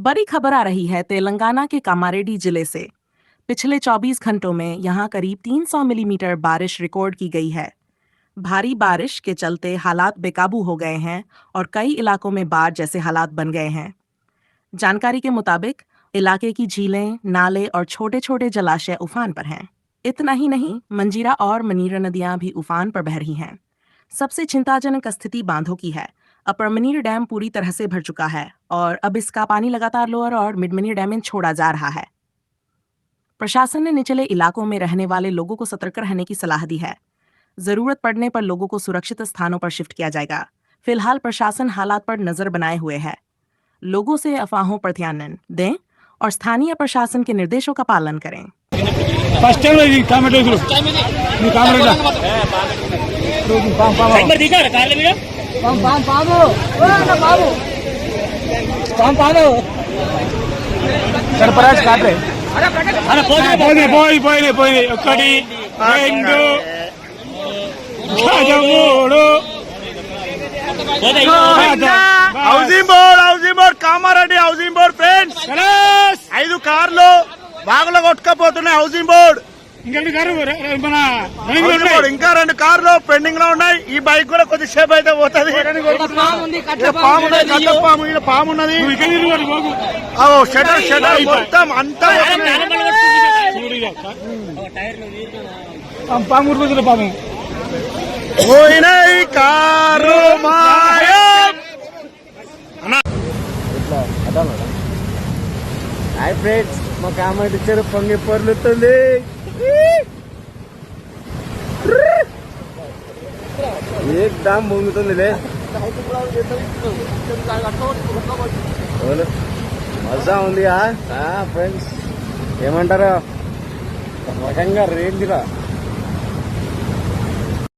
बड़ी खबर आ रही है तेलंगाना के कामारेड्डी जिले से। पिछले 24 घंटों में यहां करीब 300 मिलीमीटर बारिश रिकॉर्ड की गई है। भारी बारिश के चलते हालात बेकाबू हो गए हैं और कई इलाकों में बाढ़ जैसे हालात बन गए हैं। जानकारी के मुताबिक इलाके की झीलें, नाले और छोटे छोटे जलाशय उफान पर हैं। इतना ही नहीं, मंजीरा और मनीरा नदियां भी उफान पर बह रही हैं। सबसे चिंताजनक स्थिति बांधों की है। अपर मनीर डैम पूरी तरह से भर चुका है और अब इसका पानी लगातार लोअर और मिड मनीर डैम में छोड़ा जा रहा है। प्रशासन ने निचले इलाकों में रहने वाले लोगों को सतर्क रहने की सलाह दी है। जरूरत पड़ने पर लोगों को सुरक्षित स्थानों पर शिफ्ट किया जाएगा। फिलहाल प्रशासन हालात पर नजर बनाए हुए है। लोगों से अफवाहों पर ध्यान न दें और स्थानीय प्रशासन के निर्देशों का पालन करें। ఫస్ట్ టైం ఇది కామెంట్ ఇది నీ కామెంట్ एक बार दिखा रहा कार ले मेरा బాబు బాబు సర్పరాజ్ కాట్రే अरे పోయి ఒకటి రెండు మూడు housing board Kamareddy housing board friends 5 కార్లు బాగులో కొట్టుకపోతున్నాయి. హౌసింగ్ బోర్డ్ ఇంకెన్ని కారు మన ఇంకా 2 కార్లు పెండింగ్ లో ఉన్నాయి. ఈ బైక్ కూడా కొద్దిసేపు అయితే పోతుంది. పాము ఉన్నది. షటర్ మొత్తం అంతా పాము రోజుల పాము పోయినాయి కారు మాయం. హాయ్ ఫ్రెండ్స్, మా కామెంట్ ఇచ్చారు పొంగి పొర్లుతుంది. ఏకదమ్ పొంగుతుందిలే. మజా ఉంది ఫ్రెండ్స్, ఏమంటారు? రకంగా రేంజ్గా